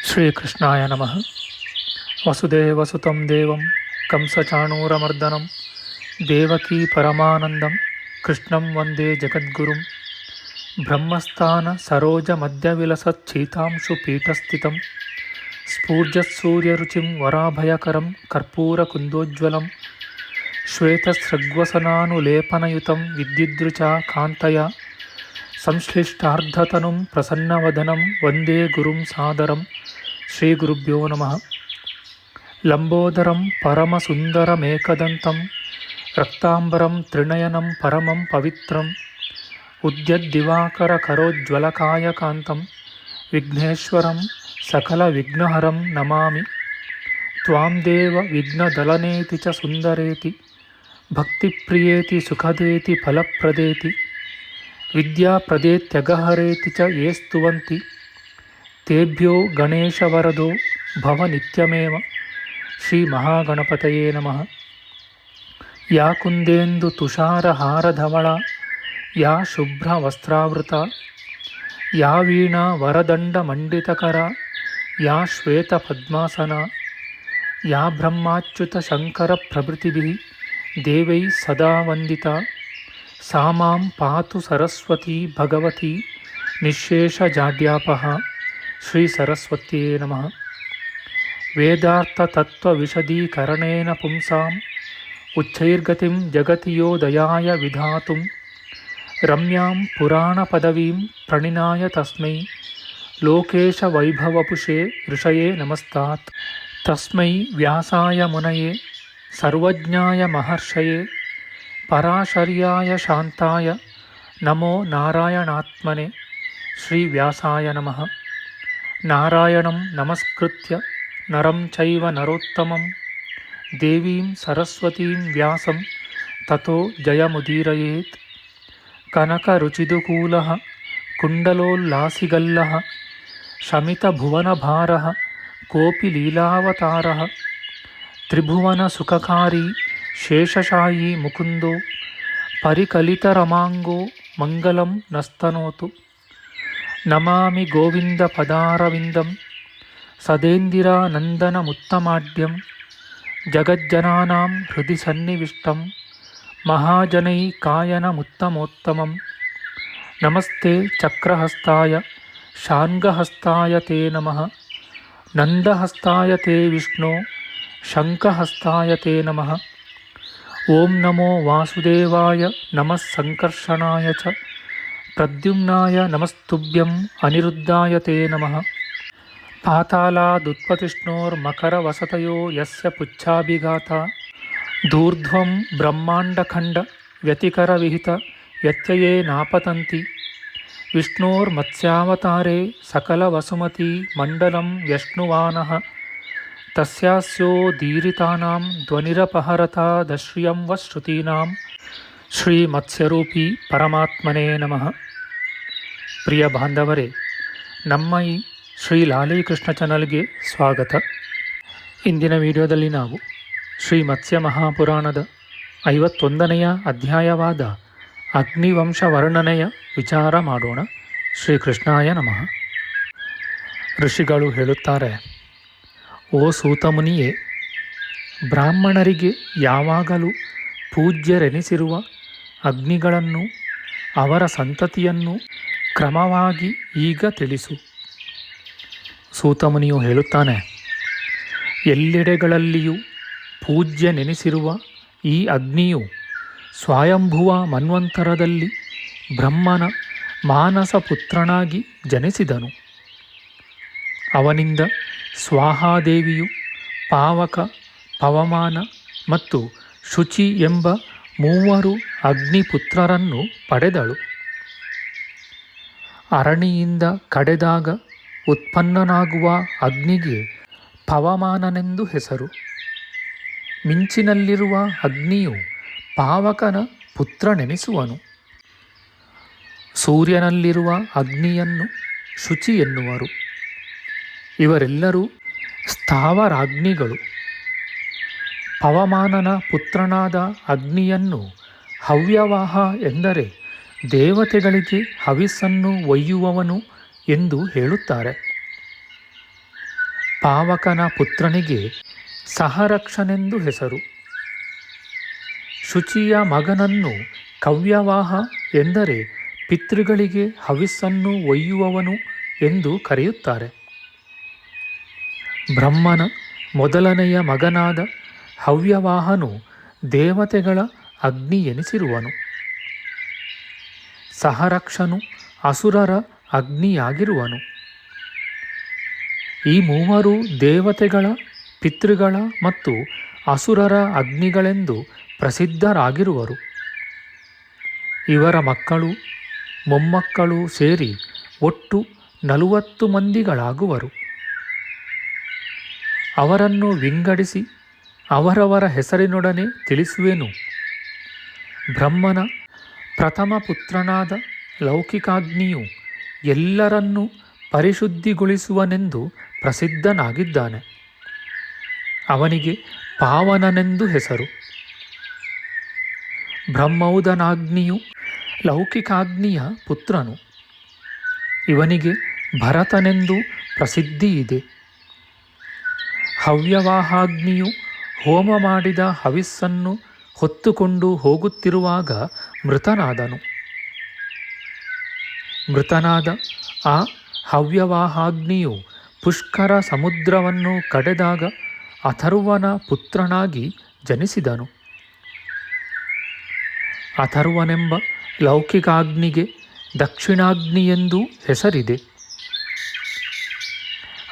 ಶ್ರೀಕೃಷ್ಣಾಯ ನಮಃ. ವಸುದೇವಸುತಂ ದೇವಂ ಕಂಸಚಾಣೂರಮರ್ದನಂ ದೇವಕೀ ಪರಮಾನಂದಂ ಕೃಷ್ಣಂ ವಂದೇ ಜಗದ್ಗುರುಂ. ಬ್ರಹ್ಮಸ್ಥಾನ ಸರೋಜ ಮಧ್ಯವಿಲಸಚ್ಛೀತಾಂಶು ಪೀಠಸ್ಥಿತಂ ಸ್ಫೂರ್ಜತ್ಸೂರ್ಯರುಚಿಂ ವರಾಭಯಕರಂ ಕರ್ಪೂರಕುಂದೋಜ್ವಲಂ ಶ್ವೇತಸೃಗ್ವಸನಾನುಲೇಪನಯುತಂ ವಿದ್ಯುದ್ರುಚಾ ಕಾಂತಯ ಸಂಶ್ಲಿಷ್ಟಾರ್ಧತನುಂ ಪ್ರಸನ್ನವದನಂ ವಂದೇ ಗುರುಂ ಸಾದರಂ. ಶ್ರೀ ಗುರುಭ್ಯೋ ನಮಃ. ಲಂಬೋದರಂ ಪರಮಸುಂದರಮೇಕದಂತಂ ರಕ್ತಾಂಬರಂ ತ್ರಿನಯನಂ ಪರಮಂ ಪವಿತ್ರಂ ಉದ್ಯದ್ದಿವಾಕರಕರೋಜ್ವಲಕಾಯಕಾಂತಂ ವಿಘ್ನೇಶ್ವರಂ ಸಕಲವಿಘ್ನಹರಂ ನಮಾಮಿ. ತ್ವಾಂ ದೇವ ವಿಘ್ನದಲನೇತಿ ಚ ಸುಂದರೇತಿ ಭಕ್ತಿಪ್ರಿಯೇತಿ ಸುಖದೇತಿ ಫಲಪ್ರದೇತಿ ವಿದ್ಯಾಪ್ರದೇತ್ಯಗಹರೇತಿ ಚ ಯೇ ಸ್ತುವಂತಿ ತೇಭ್ಯೋ ಗಣೇಶವರದೋ ಭವ ನಿತ್ಯಮೇವ. ಶ್ರೀ ಮಹಾಗಣಪತಯೇ ನಮಃ. ಯಾ ಕುಂದೇಂದು ತುಷಾರಹಾರಧವಳ ಯಾ ಶುಭ್ರವಸ್ತ್ರಾವೃತ ಯಾ ವೀಣಾ ವರದಂಡಮಂಡಿತಕರ ಯಾ ಶ್ವೇತಪದ್ಮಾಸನ ಯಾ ಬ್ರಹ್ಮಾಚ್ಯುತ ಶಂಕರ ಪ್ರಭೃತಿಭಿಃ ದೇವೈಃ ಸದಾ ವಂದಿತಾ ಸಾ ಮಾಂ ಪಾತು ಸರಸ್ವತೀ ಭಗವತಿ ನಿಶ್ಶೇಷಜಾಡ್ಯಾಪಃ. ಶ್ರೀ ಸರಸ್ವತ್ಯೇ ನಮಃ. ವೇದಾರ್ಥತತ್ವವಿಶದೀಕರಣೇನ ಪುಂಸಾಂ ಉಚ್ಚೈರ್ಗತಿಂ ಜಗತಿ ಯೋ ದಯಾಯ ವಿಧಾತುಂ ರಮ್ಯಾಂ ಪುರಾಣಪದವೀಂ ಪ್ರಣಿನಾಯ ತಸ್ಮೈ ಲೋಕೇಶವೈಭವಪುಷೇ ಋಷಯೇ ನಮಸ್ತಾತ್. ತಸ್ಮೈ ವ್ಯಾಸಾಯ ಮುನಯೇ ಸರ್ವಜ್ಞಾಯ ಮಹರ್ಷಯೇ ಪರಾಶರ್ಯಾಯ ಶಾಂತಾಯ ನಮೋ ನಾರಾಯಣಾತ್ಮನೆ. ಶ್ರೀ ವ್ಯಾಸಾಯ ನಮಃ. ನಾರಾಯಣಂ ನಮಸ್ಕೃತ್ಯ ನರಂ ಚೈವ ನರೋತ್ತಮಂ ದೇವೀಂ ಸರಸ್ವತೀಂ ವ್ಯಾಸಂ ತತೋ ಜಯಮುದೀರಯೇತ್. ಕನಕರುಚಿದುಕೂಲಃ ಕುಂಡಲೋಲ್ಲಾಸಿಗಲ್ಲಃ ಶಮಿತಭುವನಭಾರಃ ಕೋಪಿ ಲೀಲಾವತಾರಃ ತ್ರಿಭುವನಸುಖಕಾರಿ ಶೇಷಶಾಯೀ ಮುಕುಂದೋ ಪರಿಕಲಿತರಮಾಂಗೋ ಮಂಗಲಂ ನಸ್ತನೋತು. ನಮಾಮಿ ಗೋವಿಂದ ಪದಾರವಿಂದಂ ಸದೇಂದಿರಾನಂದನಮುತ್ತಮಾಡ್ಯಂ ಜಗಜ್ಜನಾನಾಂ ಹೃದಯ ಸನ್ನಿವಿಷ್ಟಂ ಮಹಾಜನೈಕಾಯನಮುತ್ತಮೋತ್ತಮಂ. ನಮಸ್ತೆ ಚಕ್ರಹಸ್ತಾಯ ಶಾರ್ङ्ಗಹಸ್ತಾಯ ತೇ ನಮಃ. ನಂದಹಸ್ತಾಯ ತೇ ವಿಷ್ಣೋ ಶಂಖಹಸ್ತಾಯ ತೇ ನಮಃ. ಓಂ ನಮೋ ವಾಸುದೇವಾಯ ನಮಃ ಸಂಕರ್ಷಣಾಯ ಚ ಪ್ರದ್ಯುಮ್ನಾಯ ನಮಸ್ತುಭ್ಯಂ ಅನಿರುದ್ಧಾಯ ತೇ ನಮಃ. ಪಾತಾಲಾದುತ್ಪತಿಷ್ಣೋರ್ಮಕರವಸತಯೋ ಯಸ್ಯ ಪುಚ್ಛಾಭಿಘಾತ ಧೂರ್ಧ್ವಂ ಬ್ರಹ್ಮಾಂಡಖಂಡ ವ್ಯತಿಕರವಿಹಿತ ವ್ಯತ್ಯಯೇ ನಾಪತಂತಿ ವಿಷ್ಣೋರ್ಮತ್ಸ್ಯಾವತಾರೇ ಸಕಲವಸುಮತಿ ಮಂಡಲಂ ವ್ಯಶ್ನುವಾನಃ ತಸ್ಯಾಸ್ಯೋದೀರಿತಾನಾಂ ಧ್ವನಿರಪಹರತಾದಶ್ರಿಯಂ ವ ಶ್ರುತೀನಾಂ. ಶ್ರೀ ಮತ್ಸ್ಯರೂಪಿ ಪರಮಾತ್ಮನೇ ನಮಃ. ಪ್ರಿಯ ಬಾಂಧವರೇ, ನಮ್ಮ ಈ ಶ್ರೀ ಲಾಲೀಕೃಷ್ಣ ಚಾನಲ್ಗೆ ಸ್ವಾಗತ. ಇಂದಿನ ವಿಡಿಯೋದಲ್ಲಿ ನಾವು ಶ್ರೀ ಮತ್ಸ್ಯ ಮಹಾಪುರಾಣದ 51ನೆಯ ಅಧ್ಯಾಯವಾದ ಅಗ್ನಿವಂಶ ವರ್ಣನೆಯ ವಿಚಾರ ಮಾಡೋಣ. ಶ್ರೀಕೃಷ್ಣಾಯ ನಮಃ. ಋಷಿಗಳು ಹೇಳುತ್ತಾರೆ, ಓ ಸೂತಮುನಿಯೇ, ಬ್ರಾಹ್ಮಣರಿಗೆ ಯಾವಾಗಲೂ ಪೂಜ್ಯರೆನಿಸಿರುವ ಅಗ್ನಿಗಳನ್ನು ಅವರ ಸಂತತಿಯನ್ನು ಕ್ರಮವಾಗಿ ಈಗ ತಿಳಿಸು. ಸೂತಮುನಿಯು ಹೇಳುತ್ತಾನೆ, ಎಲ್ಲೆಡೆಗಳಲ್ಲಿಯೂ ಪೂಜ್ಯನೆನಿಸಿರುವ ಈ ಅಗ್ನಿಯು ಸ್ವಯಂಭುವ ಮನ್ವಂತರದಲ್ಲಿ ಬ್ರಹ್ಮನ ಮಾನಸ ಪುತ್ರನಾಗಿ ಜನಿಸಿದನು. ಅವನಿಂದ ಸ್ವಾಹಾದೇವಿಯು ಪಾವಕ, ಪವಮಾನ ಮತ್ತು ಶುಚಿ ಎಂಬ 3 ಅಗ್ನಿಪುತ್ರರನ್ನು ಪಡೆದಳು. ಅರಣಿಯಿಂದ ಕಡೆದಾಗ ಉತ್ಪನ್ನನಾಗುವ ಅಗ್ನಿಗೆ ಪವಮಾನನೆಂದು ಹೆಸರು. ಮಿಂಚಿನಲ್ಲಿರುವ ಅಗ್ನಿಯು ಪಾವಕನ ಪುತ್ರನೆನಿಸುವನು. ಸೂರ್ಯನಲ್ಲಿರುವ ಅಗ್ನಿಯನ್ನು ಶುಚಿ ಎನ್ನುವರು. ಇವರೆಲ್ಲರೂ ಸ್ಥಾವರಾಗ್ನಿಗಳು. ಪವಮಾನನ ಪುತ್ರನಾದ ಅಗ್ನಿಯನ್ನು ಹವ್ಯವಾಹ ಎಂದರೆ ದೇವತೆಗಳಿಗೆ ಹವಿಸ್ಸನ್ನು ಒಯ್ಯುವವನು ಎಂದು ಹೇಳುತ್ತಾರೆ. ಪಾವಕನ ಪುತ್ರನಿಗೆ ಸಹರಕ್ಷನೆಂದು ಹೆಸರು. ಶುಚಿಯ ಮಗನನ್ನು ಕವ್ಯವಾಹ ಎಂದರೆ ಪಿತೃಗಳಿಗೆ ಹವಿಸ್ಸನ್ನು ಒಯ್ಯುವವನು ಎಂದು ಕರೆಯುತ್ತಾರೆ. ಬ್ರಹ್ಮನ ಮೊದಲನೆಯ ಮಗನಾದ ಹವ್ಯವಾಹನು ದೇವತೆಗಳ ಅಗ್ನಿ ಎನಿಸಿರುವನು. ಸಹರಕ್ಷನು ಅಸುರರ ಅಗ್ನಿಯಾಗಿರುವನು. ಈ ಮೂವರು ದೇವತೆಗಳ, ಪಿತೃಗಳ ಮತ್ತು ಅಸುರರ ಅಗ್ನಿಗಳೆಂದು ಪ್ರಸಿದ್ಧರಾಗಿರುವರು. ಇವರ ಮಕ್ಕಳು ಮೊಮ್ಮಕ್ಕಳು ಸೇರಿ ಒಟ್ಟು 40 ಮಂದಿಗಳಾಗುವರು. ಅವರನ್ನು ವಿಂಗಡಿಸಿ ಅವರವರ ಹೆಸರಿನೊಡನೆ ತಿಳಿಸುವೆನು. ಬ್ರಹ್ಮನ ಪ್ರಥಮ ಪುತ್ರನಾದ ಲೌಕಿಕಾಗ್ನಿಯು ಎಲ್ಲರನ್ನೂ ಪರಿಶುದ್ಧಿಗೊಳಿಸುವನೆಂದು ಪ್ರಸಿದ್ಧನಾಗಿದ್ದಾನೆ. ಅವನಿಗೆ ಪಾವನನೆಂದು ಹೆಸರು. ಬ್ರಹ್ಮೌದನಾಗ್ನಿಯು ಲೌಕಿಕಾಗ್ನಿಯ ಪುತ್ರನು. ಇವನಿಗೆ ಭರತನೆಂದು ಪ್ರಸಿದ್ಧಿಯಿದೆ. ಹವ್ಯವಾಹಾಗ್ನಿಯು ಹೋಮ ಮಾಡಿದ ಹವಿಸ್ಸನ್ನು ಹೊತ್ತುಕೊಂಡು ಹೋಗುತ್ತಿರುವಾಗ ಮೃತನಾದನು. ಮೃತನಾದ ಆ ಹವ್ಯವಾಹಾಗ್ನಿಯು ಪುಷ್ಕರ ಸಮುದ್ರವನ್ನು ಕಡೆದಾಗ ಅಥರ್ವನ ಪುತ್ರನಾಗಿ ಜನಿಸಿದನು. ಅಥರ್ವನೆಂಬ ಲೌಕಿಕಾಗ್ನಿಗೆ ದಕ್ಷಿಣಾಗ್ನಿಯೆಂದೂ ಹೆಸರಿದೆ.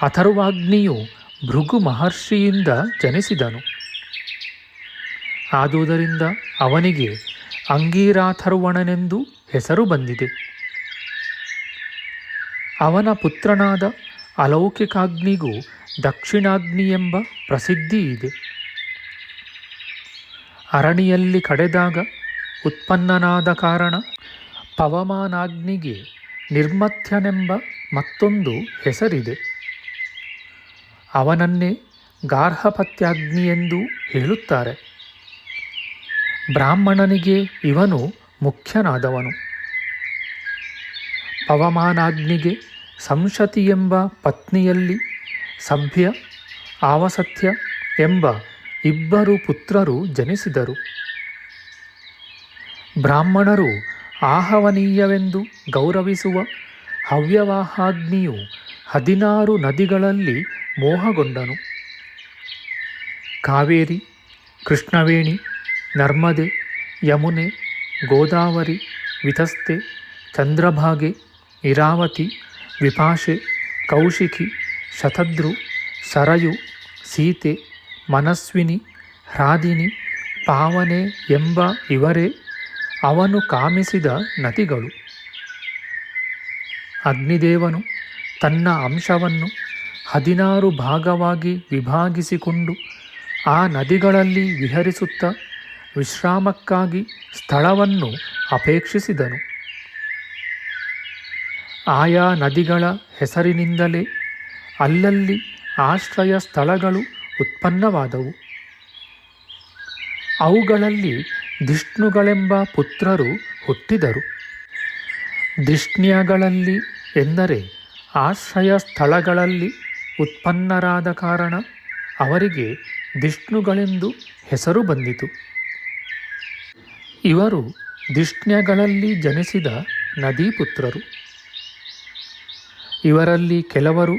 ಅಥರ್ವಾಗ್ನಿಯು ಭೃಗು ಮಹರ್ಷಿಯಿಂದ ಜನಿಸಿದನು. ಆದುದರಿಂದ ಅವನಿಗೆ ಅಂಗೀರಾಥರ್ವಣನೆಂದು ಹೆಸರು ಬಂದಿದೆ. ಅವನ ಪುತ್ರನಾದ ಅಲೌಕಿಕಾಗ್ನಿಗೂ ದಕ್ಷಿಣಾಗ್ನಿ ಎಂಬ ಪ್ರಸಿದ್ಧಿ ಇದೆ. ಅರಣಿಯಲ್ಲಿ ಕಡೆದಾಗ ಉತ್ಪನ್ನನಾದ ಕಾರಣ ಪವಮಾನಾಗ್ನಿಗೆ ನಿರ್ಮಥ್ಯನೆಂಬ ಮತ್ತೊಂದು ಹೆಸರಿದೆ. ಅವನನ್ನೇ ಗಾರ್ಹಪತ್ಯಾಗ್ನಿಯೆಂದೂ ಹೇಳುತ್ತಾರೆ. ಬ್ರಾಹ್ಮಣನಿಗೆ ಇವನು ಮುಖ್ಯನಾದವನು. ಪವಮಾನಾಗ್ನಿಗೆ ಸಂಶತಿ ಎಂಬ ಪತ್ನಿಯಲ್ಲಿ ಸಭ್ಯ, ಆವಸತ್ಯ ಎಂಬ 2 ಪುತ್ರರು ಜನಿಸಿದರು. ಬ್ರಾಹ್ಮಣರು ಆಹವನೀಯವೆಂದು ಗೌರವಿಸುವ ಹವ್ಯವಾಹಾಗ್ನಿಯು 16 ನದಿಗಳಲ್ಲಿ ಮೋಹಗೊಂಡನು. ಕಾವೇರಿ, ಕೃಷ್ಣವೇಣಿ, ನರ್ಮದೆ, ಯಮುನೆ, ಗೋದಾವರಿ, ವಿತಸ್ತೆ, ಚಂದ್ರಭಾಗೆ, ಇರಾವತಿ, ವಿಪಾಶೆ, ಕೌಶಿಕಿ, ಶತದ್ರು, ಸರಯು, ಸೀತೆ, ಮನಸ್ವಿನಿ, ಹ್ರಾದಿನಿ, ಪಾವನೆ ಎಂಬ ಇವರೇ ಅವನು ಕಾಮಿಸಿದ ನದಿಗಳು. ಅಗ್ನಿದೇವನು ತನ್ನ ಅಂಶವನ್ನು 16 ಭಾಗವಾಗಿ ವಿಭಾಗಿಸಿಕೊಂಡು ಆ ನದಿಗಳಲ್ಲಿ ವಿಹರಿಸುತ್ತಾ ವಿಶ್ರಾಮಕ್ಕಾಗಿ ಸ್ಥಳವನ್ನು ಅಪೇಕ್ಷಿಸಿದನು. ಆಯಾ ನದಿಗಳ ಹೆಸರಿನಿಂದಲೇ ಅಲ್ಲಲ್ಲಿ ಆಶ್ರಯ ಸ್ಥಳಗಳು ಉತ್ಪನ್ನವಾದವು. ಅವುಗಳಲ್ಲಿ ಧಿಷ್ಣುಗಳೆಂಬ ಪುತ್ರರು ಹುಟ್ಟಿದರು. ಧಿಷ್ಣ್ಯಗಳಲ್ಲಿ ಎಂದರೆ ಆಶ್ರಯ ಸ್ಥಳಗಳಲ್ಲಿ ಉತ್ಪನ್ನರಾದ ಕಾರಣ ಅವರಿಗೆ ಧಿಷ್ಣುಗಳೆಂದು ಹೆಸರು ಬಂದಿತು. ಇವರು ಧಿಷ್ಣ್ಯಗಳಲ್ಲಿ ಜನಿಸಿದ ನದೀಪುತ್ರರು. ಇವರಲ್ಲಿ ಕೆಲವರು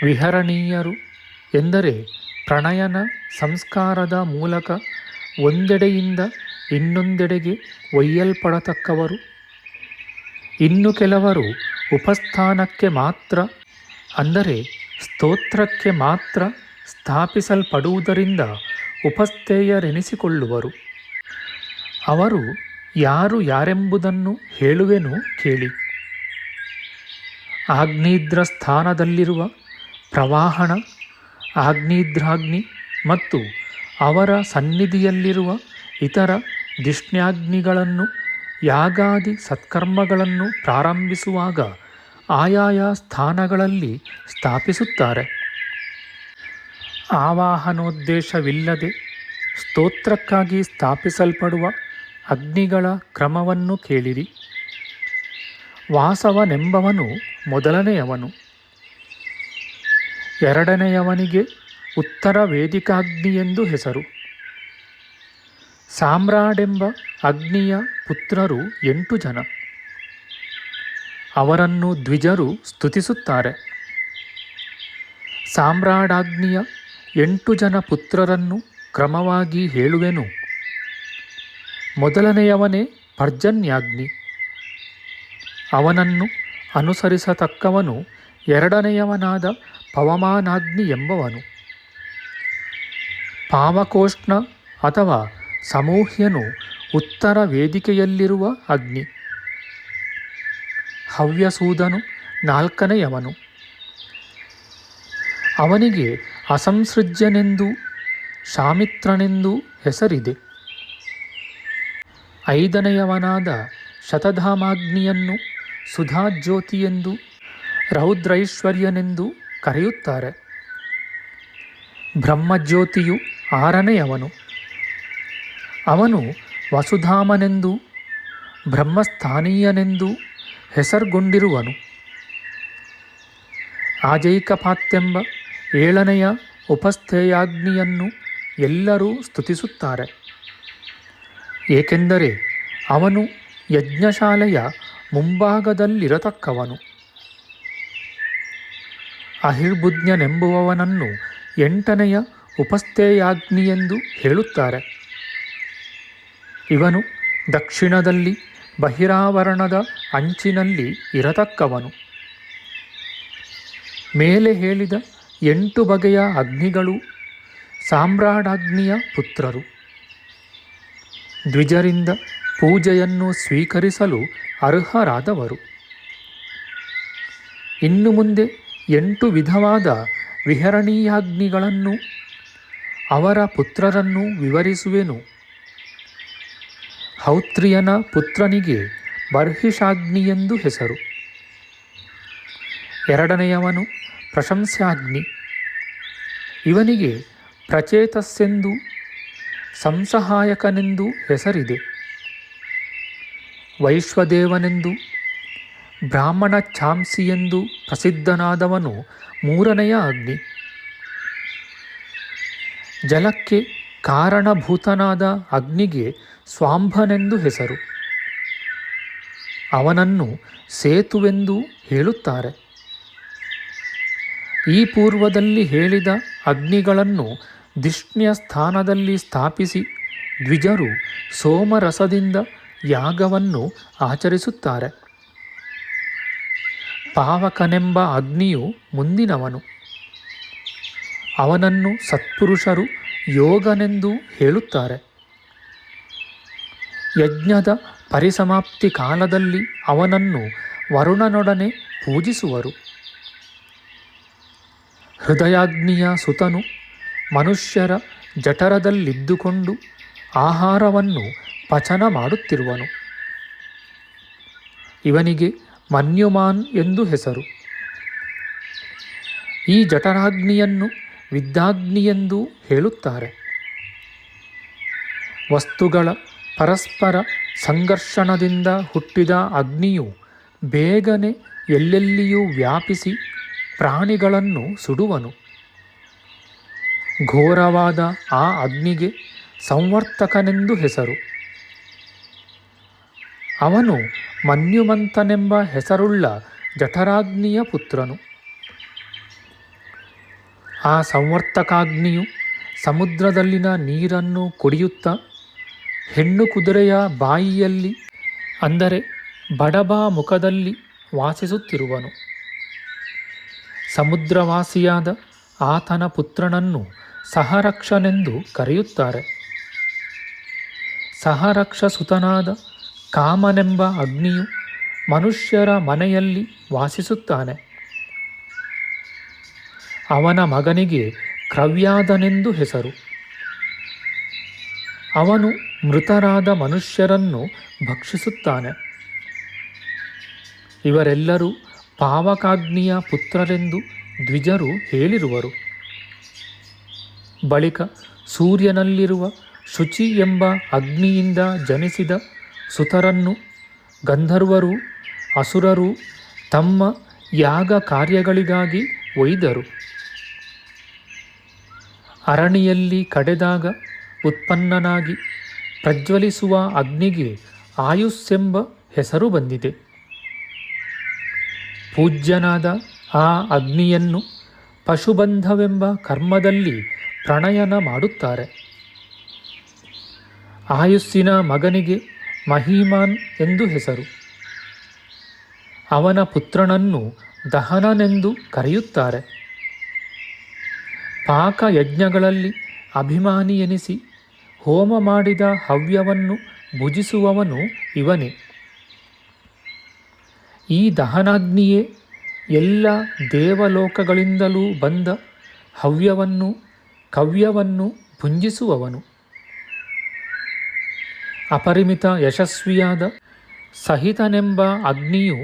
ವಿಹರಣೀಯರು ಎಂದರೆ ಪ್ರಣಯನ ಸಂಸ್ಕಾರದ ಮೂಲಕ ಒಂದೆಡೆಯಿಂದ ಇನ್ನೊಂದೆಡೆಗೆ ಒಯ್ಯಲ್ಪಡತಕ್ಕವರು. ಇನ್ನು ಕೆಲವರು ಉಪಸ್ಥಾನಕ್ಕೆ ಮಾತ್ರ ಅಂದರೆ ಸ್ತೋತ್ರಕ್ಕೆ ಮಾತ್ರ ಸ್ಥಾಪಿಸಲ್ಪಡುವುದರಿಂದ ಉಪಸ್ಥೇಯರೆನಿಸಿಕೊಳ್ಳುವರು. ಅವರು ಯಾರು ಯಾರೆಂಬುದನ್ನು ಹೇಳುವೆನು ಕೇಳಿ. ಆಗ್ನೇದ್ರ ಸ್ಥಾನದಲ್ಲಿರುವ ಪ್ರವಾಹಣ, ಆಗ್ನೇಧ್ರಾಗ್ನಿ ಮತ್ತು ಅವರ ಸನ್ನಿಧಿಯಲ್ಲಿರುವ ಇತರ ಧಿಷ್ಣ್ಯಾಗ್ನಿಗಳನ್ನು ಯಾಗಾದಿ ಸತ್ಕರ್ಮಗಳನ್ನು ಪ್ರಾರಂಭಿಸುವಾಗ ಆಯಾಯ ಸ್ಥಾನಗಳಲ್ಲಿ ಸ್ಥಾಪಿಸುತ್ತಾರೆ. ಆವಾಹನೋದ್ದೇಶವಿಲ್ಲದೆ ಸ್ತೋತ್ರಕ್ಕಾಗಿ ಸ್ಥಾಪಿಸಲ್ಪಡುವ ಅಗ್ನಿಗಳ ಕ್ರಮವನ್ನು ಕೇಳಿರಿ. ವಾಸವನೆಂಬವನು ಮೊದಲನೆಯವನು. ಎರಡನೆಯವನಿಗೆ ಉತ್ತರ ವೇದಿಕಾಗ್ನಿ ಎಂದು ಹೆಸರು. ಸಾಮ್ರಾಡೆಂಬ ಅಗ್ನಿಯ ಪುತ್ರರು 8 ಜನ. ಅವರನ್ನು ದ್ವಿಜರು ಸ್ತುತಿಸುತ್ತಾರೆ. ಸಾಮ್ರಾಡಾಗ್ನಿಯ 8 ಜನ ಪುತ್ರರನ್ನು ಕ್ರಮವಾಗಿ ಹೇಳುವೆನು. ಮೊದಲನೆಯವನೇ ಪರ್ಜನ್ಯಾಗ್ನಿ. ಅವನನ್ನು ಅನುಸರಿಸತಕ್ಕವನು ಎರಡನೆಯವನಾದ ಪವಮಾನಾಗ್ನಿ ಎಂಬವನು. ಪಾವಕೋಷ್ಣ ಅಥವಾ ಸಮೂಹ್ಯನು ಉತ್ತರ ವೇದಿಕೆಯಲ್ಲಿರುವ ಅಗ್ನಿ. ಹವ್ಯಸೂದನು 4ನೆಯವನು. ಅವನಿಗೆ ಅಸಂಸೃಜ್ಯನೆಂದೂ ಶಾಮಿತ್ರನೆಂದೂ ಹೆಸರಿದೆ. 5ನೆಯವನಾದ ಶತಧಾಮಾಗ್ನಿಯನ್ನು ಸುಧಾಜ್ಯೋತಿಯೆಂದು ರೌದ್ರೈಶ್ವರ್ಯನೆಂದು ಕರೆಯುತ್ತಾರೆ. ಬ್ರಹ್ಮಜ್ಯೋತಿಯು 6ನೆಯವನು. ಅವನು ವಸುಧಾಮನೆಂದೂ ಬ್ರಹ್ಮಸ್ಥಾನೀಯನೆಂದೂ ಹೆಸರುಗೊಂಡಿರುವನು. ಆಜೈಕಪಾತ್ಯೆಂಬ 7ನೆಯ ಉಪಸ್ಥೇಯಾಗ್ನಿಯನ್ನು ಎಲ್ಲರೂ ಸ್ತುತಿಸುತ್ತಾರೆ. ಏಕೆಂದರೆ ಅವನು ಯಜ್ಞಶಾಲೆಯ ಮುಂಭಾಗದಲ್ಲಿರತಕ್ಕವನು. ಅಹಿರ್ಬುಜ್ಞನೆಂಬುವವನನ್ನು 8ನೆಯ ಉಪಸ್ಥೇಯಾಗ್ನಿಯೆಂದು ಹೇಳುತ್ತಾರೆ. ಇವನು ದಕ್ಷಿಣದಲ್ಲಿ ಬಹಿರಾವರಣದ ಅಂಚಿನಲ್ಲಿ ಇರತಕ್ಕವನು. ಮೇಲೆ ಹೇಳಿದ 8 ಬಗೆಯ ಅಗ್ನಿಗಳು ಸಾಮ್ರಾಡಾಗ್ನಿಯ ಪುತ್ರರು. ದ್ವಿಜರಿಂದ ಪೂಜೆಯನ್ನು ಸ್ವೀಕರಿಸಲು ಅರ್ಹರಾದವರು. ಇನ್ನು ಮುಂದೆ 8 ವಿಧವಾದ ವಿಹರಣೀಯಾಗ್ನಿಗಳನ್ನು ಅವರ ಪುತ್ರರನ್ನು ವಿವರಿಸುವೆನು. ಹೌತ್ರಿಯನ ಪುತ್ರನಿಗೆ ಬರ್ಹಿಷಾಗ್ನಿಯೆಂದು ಹೆಸರು. ಎರಡನೆಯವನು ಪ್ರಶಂಸ್ಯಾಗ್ನಿ. ಇವನಿಗೆ ಪ್ರಚೇತಸ್ಸೆಂದೂ ಸಂಸಹಾಯಕನೆಂದೂ ಹೆಸರಿದೆ. ವೈಶ್ವದೇವನೆಂದು ಬ್ರಾಹ್ಮಣ ಚಾಂಸಿಯೆಂದು ಪ್ರಸಿದ್ಧನಾದವನು 3ನೆಯ ಅಗ್ನಿ. ಜಲಕ್ಕೆ ಕಾರಣಭೂತನಾದ ಅಗ್ನಿಗೆ ಸ್ವಾಂಭನೆಂದು ಹೆಸರು. ಅವನನ್ನು ಸೇತುವೆಂದು ಹೇಳುತ್ತಾರೆ. ಈ ಪೂರ್ವದಲ್ಲಿ ಹೇಳಿದ ಅಗ್ನಿಗಳನ್ನು ಧಿಷ್ಣ್ಯ ಸ್ಥಾನದಲ್ಲಿ ಸ್ಥಾಪಿಸಿ ದ್ವಿಜರು ಸೋಮರಸದಿಂದ ಯಾಗವನ್ನು ಆಚರಿಸುತ್ತಾರೆ. ಪಾವಕನೆಂಬ ಅಗ್ನಿಯು ಮುಂದಿನವನು. ಅವನನ್ನು ಸತ್ಪುರುಷರು ಯೋಗನೆಂದು ಹೇಳುತ್ತಾರೆ. ಯಜ್ಞದ ಪರಿಸಮಾಪ್ತಿ ಕಾಲದಲ್ಲಿ ಅವನನ್ನು ವರುಣನೊಡನೆ ಪೂಜಿಸುವರು. ಹೃದಯಾಗ್ನಿಯ ಸುತನು ಮನುಷ್ಯರ ಜಠರದಲ್ಲಿದ್ದುಕೊಂಡು ಆಹಾರವನ್ನು ಪಚನ ಮಾಡುತ್ತಿರುವನು. ಇವನಿಗೆ ಮನ್ಯುಮಾನ್ ಎಂದು ಹೆಸರು. ಈ ಜಠರಾಗ್ನಿಯನ್ನು ವಿದ್ದಾಗ್ನಿಯೆಂದೂ ಹೇಳುತ್ತಾರೆ. ವಸ್ತುಗಳ ಪರಸ್ಪರ ಸಂಘರ್ಷಣದಿಂದ ಹುಟ್ಟಿದ ಅಗ್ನಿಯು ಬೇಗನೆ ಎಲ್ಲೆಲ್ಲಿಯೂ ವ್ಯಾಪಿಸಿ ಪ್ರಾಣಿಗಳನ್ನು ಸುಡುವನು. ಘೋರವಾದ ಆ ಅಗ್ನಿಗೆ ಸಂವರ್ತಕನೆಂದು ಹೆಸರು. ಅವನು ಮನ್ಯುಮಂತನೆಂಬ ಹೆಸರುಳ್ಳ ಜಠರಾಗ್ನಿಯ ಪುತ್ರನು. ಆ ಸಂವರ್ತಕಾಗ್ನಿಯು ಸಮುದ್ರದಲ್ಲಿನ ನೀರನ್ನು ಕುಡಿಯುತ್ತಾ ಹೆಣ್ಣು ಕುದುರೆಯ ಬಾಯಿಯಲ್ಲಿ ಅಂದರೆ ಬಡಬಾ ಮುಖದಲ್ಲಿ ವಾಸಿಸುತ್ತಿರುವನು. ಸಮುದ್ರವಾಸಿಯಾದ ಆತನ ಪುತ್ರನನ್ನು ಸಹರಕ್ಷನೆಂದು ಕರೆಯುತ್ತಾರೆ. ಸಹರಕ್ಷ ಸುತನಾದ ಕಾಮನೆಂಬ ಅಗ್ನಿಯು ಮನುಷ್ಯರ ಮನೆಯಲ್ಲಿ ವಾಸಿಸುತ್ತಾನೆ. ಅವನ ಮಗನಿಗೆ ಕ್ರವ್ಯಾದನೆಂದು ಹೆಸರು. ಅವನು ಮೃತರಾದ ಮನುಷ್ಯರನ್ನು ಭಕ್ಷಿಸುತ್ತಾನೆ. ಇವರೆಲ್ಲರೂ ಪಾವಕಾಗ್ನಿಯ ಪುತ್ರರೆಂದು ದ್ವಿಜರು ಹೇಳಿರುವರು. ಬಳಿಕ ಸೂರ್ಯನಲ್ಲಿರುವ ಶುಚಿ ಎಂಬ ಅಗ್ನಿಯಿಂದ ಜನಿಸಿದ ಸುತರನ್ನು ಗಂಧರ್ವರು ಅಸುರರು ತಮ್ಮ ಯಾಗ ಕಾರ್ಯಗಳಿಗಾಗಿ ಒಯ್ದರು. ಅರಣಿಯಲ್ಲಿ ಕಡೆದಾಗ ಉತ್ಪನ್ನನಾಗಿ ಪ್ರಜ್ವಲಿಸುವ ಅಗ್ನಿಗೆ ಆಯುಸ್ಸೆಂಬ ಹೆಸರು ಬಂದಿದೆ. ಪೂಜ್ಯನಾದ ಆ ಅಗ್ನಿಯನ್ನು ಪಶುಬಂಧವೆಂಬ ಕರ್ಮದಲ್ಲಿ ಪ್ರಣಯನ ಮಾಡುತ್ತಾರೆ. ಆಯುಸ್ಸಿನ ಮಗನಿಗೆ ಮಹೀಮಾನ್ ಎಂದು ಹೆಸರು. ಅವನ ಪುತ್ರನನ್ನು ದಹನನೆಂದು ಕರೆಯುತ್ತಾರೆ. ಪಾಕಯಜ್ಞಗಳಲ್ಲಿ ಅಭಿಮಾನಿ ಎನಿಸಿ ಹೋಮ ಮಾಡಿದ ಹವ್ಯವನ್ನು ಭುಜಿಸುವವನು ಇವನೇ. ಈ ದಹನಾಗ್ನಿಯೇ ಎಲ್ಲ ದೇವಲೋಕಗಳಿಂದಲೂ ಬಂದ ಹವ್ಯವನ್ನು ಕವ್ಯವನ್ನು ಭುಂಜಿಸುವವನು. ಅಪರಿಮಿತ ಯಶಸ್ವಿಯಾದ ಸಹಿತನೆಂಬ ಅಗ್ನಿಯು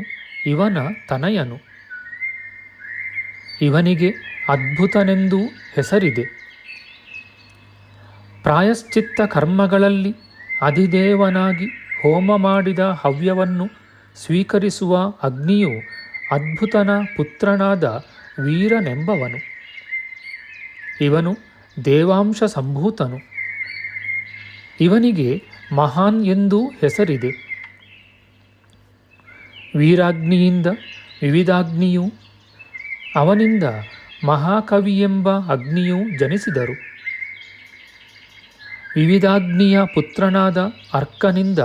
ಇವನ ತನಯನು. ಇವನಿಗೆ ಅದ್ಭುತನೆಂದೂ ಹೆಸರಿದೆ. ಪ್ರಾಯಶ್ಚಿತ್ತ ಕರ್ಮಗಳಲ್ಲಿ ಅಧಿದೇವನಾಗಿ ಹೋಮ ಮಾಡಿದ ಹವ್ಯವನ್ನು ಸ್ವೀಕರಿಸುವ ಅಗ್ನಿಯು ಅದ್ಭುತನ ಪುತ್ರನಾದ ವೀರನೆಂಬವನು. ಇವನು ದೇವಾಂಶ ಸಂಭೂತನು. ಇವನಿಗೆ ಮಹಾನ್ ಎಂದೂ ಹೆಸರಿದೆ. ವೀರಾಗ್ನಿಯಿಂದ ವಿವಿಧಾಗ್ನಿಯೂ ಅವನಿಂದ ಮಹಾಕವಿಯೆಂಬ ಅಗ್ನಿಯೂ ಜನಿಸಿದರು. ವಿವಿಧಾಗ್ನಿಯ ಪುತ್ರನಾದ ಅರ್ಕನಿಂದ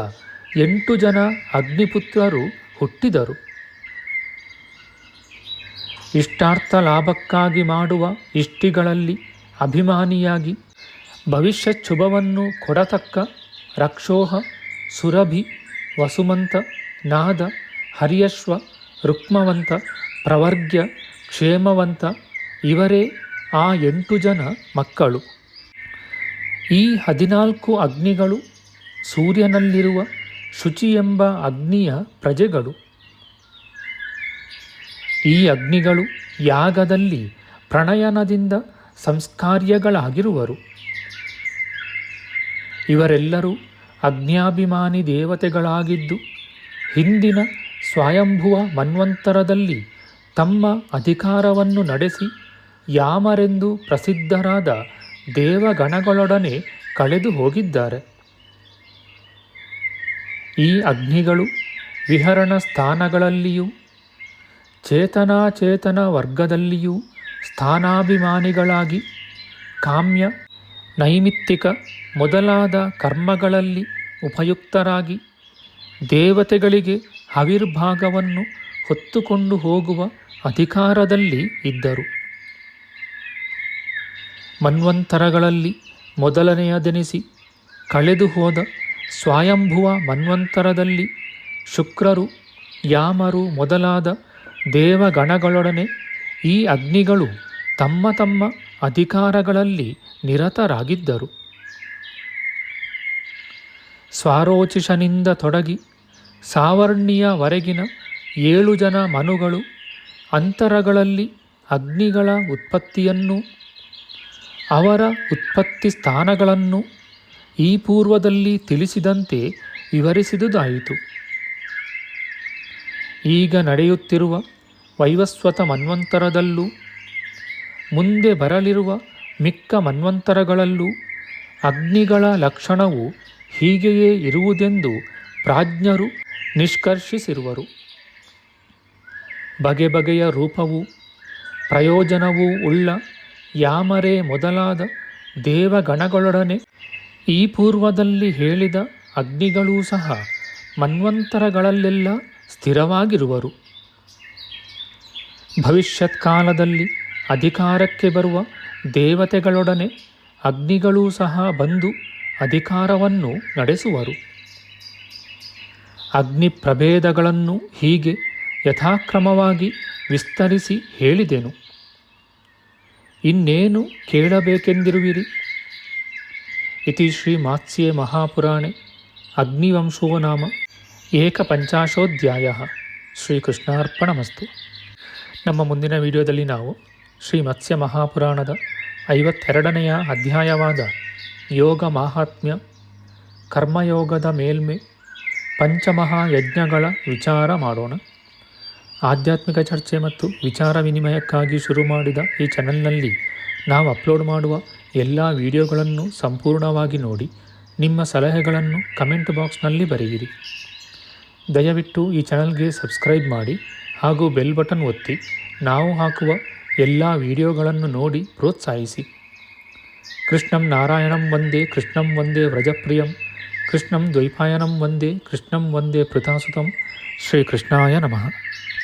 8 ಜನ ಅಗ್ನಿಪುತ್ರರು ಹುಟ್ಟಿದರು. ಇಷ್ಟಾರ್ಥ ಲಾಭಕ್ಕಾಗಿ ಮಾಡುವ ಇಷ್ಟಿಗಳಲ್ಲಿ ಅಭಿಮಾನಿಯಾಗಿ ಭವಿಷ್ಯತ್ ಶುಭವನ್ನು ಕೊಡತಕ್ಕ ರಕ್ಷೋಹ, ಸುರಭಿ, ವಸುಮಂತ, ನಾದ, ಹರ್ಯಶ್ವ, ರುಕ್ಮವಂತ, ಪ್ರವರ್ಗ್ಯ, ಕ್ಷೇಮವಂತ ಇವರೇ ಆ 8 ಜನ ಮಕ್ಕಳು. ಈ 14 ಅಗ್ನಿಗಳು ಸೂರ್ಯನಲ್ಲಿರುವ ಶುಚಿ ಎಂಬ ಅಗ್ನಿಯ ಪ್ರಜೆಗಳು. ಈ ಅಗ್ನಿಗಳು ಯಾಗದಲ್ಲಿ ಪ್ರಣಯನದಿಂದ ಸಂಸ್ಕಾರ್ಯಗಳಾಗಿರುವರು. ಇವರೆಲ್ಲರೂ ಅಗ್ನ್ಯಾಭಿಮಾನಿ ದೇವತೆಗಳಾಗಿದ್ದು ಹಿಂದಿನ ಸ್ವಯಂಭುವ ಮನ್ವಂತರದಲ್ಲಿ ತಮ್ಮ ಅಧಿಕಾರವನ್ನು ನಡೆಸಿ ಯಾಮರೆಂದು ಪ್ರಸಿದ್ಧರಾದ ದೇವಗಣಗಳೊಡನೆ ಕಳೆದು ಹೋಗಿದ್ದಾರೆ. ಈ ಅಗ್ನಿಗಳು ವಿಹರಣ ಸ್ಥಾನಗಳಲ್ಲಿಯೂ ಚೇತನಾಚೇತನ ವರ್ಗದಲ್ಲಿಯೂ ಸ್ಥಾನಾಭಿಮಾನಿಗಳಾಗಿ ಕಾಮ್ಯ, ನೈಮಿತ್ತಿಕ ಮೊದಲಾದ ಕರ್ಮಗಳಲ್ಲಿ ಉಪಯುಕ್ತರಾಗಿ ದೇವತೆಗಳಿಗೆ ಹವಿರ್ಭಾಗವನ್ನು ಹೊತ್ತುಕೊಂಡು ಹೋಗುವ ಅಧಿಕಾರದಲ್ಲಿ ಇದ್ದರು. ಮನ್ವಂತರಗಳಲ್ಲಿ ಮೊದಲನೆಯದೆನಿಸಿ ಕಳೆದು ಹೋದ ಸ್ವಯಂಭುವ ಮನ್ವಂತರದಲ್ಲಿ ಶುಕ್ರರು, ಯಾಮರು ಮೊದಲಾದ ದೇವಗಣಗಳೊಡನೆ ಈ ಅಗ್ನಿಗಳು ತಮ್ಮ ತಮ್ಮ ಅಧಿಕಾರಗಳಲ್ಲಿ ನಿರತರಾಗಿದ್ದರು. ಸ್ವಾರೋಚಿಷನಿಂದ ತೊಡಗಿ ಸಾವರ್ಣಿಯವರೆಗಿನ 7 ಜನ ಮನುಗಳು ಅಂತರಗಳಲ್ಲಿ ಅಗ್ನಿಗಳ ಉತ್ಪತ್ತಿಯನ್ನೂ ಅವರ ಉತ್ಪತ್ತಿ ಸ್ಥಾನಗಳನ್ನು ಈ ಪೂರ್ವದಲ್ಲಿ ತಿಳಿಸಿದಂತೆ ವಿವರಿಸಿದುದಾಯಿತು. ಈಗ ನಡೆಯುತ್ತಿರುವ ವೈವಸ್ವತ ಮನ್ವಂತರದಲ್ಲೂ ಮುಂದೆ ಬರಲಿರುವ ಮಿಕ್ಕ ಮನ್ವಂತರಗಳಲ್ಲೂ ಅಗ್ನಿಗಳ ಲಕ್ಷಣವು ಹೀಗೆಯೇ ಇರುವುದೆಂದು ಪ್ರಾಜ್ಞರು ನಿಷ್ಕರ್ಷಿಸಿರುವರು. ಬಗೆ ಬಗೆಯ ರೂಪವೂ ಪ್ರಯೋಜನವೂ ಉಳ್ಳ ಯಾಮರೇ ಮೊದಲಾದ ದೇವಗಣಗಳೊಡನೆ ಈ ಪೂರ್ವದಲ್ಲಿ ಹೇಳಿದ ಅಗ್ನಿಗಳೂ ಸಹ ಮನ್ವಂತರಗಳಲ್ಲೆಲ್ಲ ಸ್ಥಿರವಾಗಿರುವರು. ಭವಿಷ್ಯತ್ ಕಾಲದಲ್ಲಿ ಅಧಿಕಾರಕ್ಕೆ ಬರುವ ದೇವತೆಗಳೊಡನೆ ಅಗ್ನಿಗಳೂ ಸಹ ಬಂದು ಅಧಿಕಾರವನ್ನು ನಡೆಸುವರು. ಅಗ್ನಿ ಪ್ರಭೇದಗಳನ್ನು ಹೀಗೆ ಯಥಾಕ್ರಮವಾಗಿ ವಿಸ್ತರಿಸಿ ಹೇಳಿದೆನು. ಇನ್ನೇನು ಕೇಳಬೇಕೆಂದಿರುವಿರಿ? ಇತಿ ಶ್ರೀ ಮಾತ್ಸ್ಯೆ ಮಹಾಪುರಾಣೆ ಅಗ್ನಿವಂಶೋ ನಾಮ ಏಕಪಂಚಾಶೋಧ್ಯಾಯ. ಶ್ರೀಕೃಷ್ಣಾರ್ಪಣಮಸ್ತು. ನಮ್ಮ ಮುಂದಿನ ವಿಡಿಯೋದಲ್ಲಿ ನಾವು ಶ್ರೀ ಮತ್ಸ್ಯ ಮಹಾಪುರಾಣದ 52ನೆಯ ಅಧ್ಯಾಯವಾದ ಯೋಗ ಮಾಹಾತ್ಮ್ಯ, ಕರ್ಮಯೋಗದ ಮೇಲ್ಮೆ, ಪಂಚಮಹಾಯಜ್ಞಗಳ ವಿಚಾರ ಮಾಡೋಣ. ಆಧ್ಯಾತ್ಮಿಕ ಚರ್ಚೆ ಮತ್ತು ವಿಚಾರ ವಿನಿಮಯಕ್ಕಾಗಿ ಶುರು ಮಾಡಿದ ಈ ಚಾನೆಲ್ನಲ್ಲಿ ನಾವು ಅಪ್ಲೋಡ್ ಮಾಡುವ ಎಲ್ಲ ವಿಡಿಯೋಗಳನ್ನು ಸಂಪೂರ್ಣವಾಗಿ ನೋಡಿ ನಿಮ್ಮ ಸಲಹೆಗಳನ್ನು ಕಮೆಂಟ್ ಬಾಕ್ಸ್ನಲ್ಲಿ ಬರೆಯಿರಿ. ದಯವಿಟ್ಟು ಈ ಚಾನೆಲ್ಗೆ ಸಬ್ಸ್ಕ್ರೈಬ್ ಮಾಡಿ ಹಾಗೂ ಬೆಲ್ ಬಟನ್ ಒತ್ತಿ ನಾವು ಹಾಕುವ ಎಲ್ಲ ವಿಡಿಯೋಗಳನ್ನು ನೋಡಿ ಪ್ರೋತ್ಸಾಹಿಸಿ. ಕೃಷ್ಣಂ ನಾರಾಯಣಂ ವಂದೇ ಕೃಷ್ಣಂ ವಂದೇ ವ್ರಜಪ್ರಿಯಂ ಕೃಷ್ಣಂ ದ್ವೈಪಾಯನಂ ವಂದೇ ಕೃಷ್ಣಂ ವಂದೇ ಪೃಥಾಸುತಂ ಶ್ರೀಕೃಷ್ಣಾಯ ನಮಃ.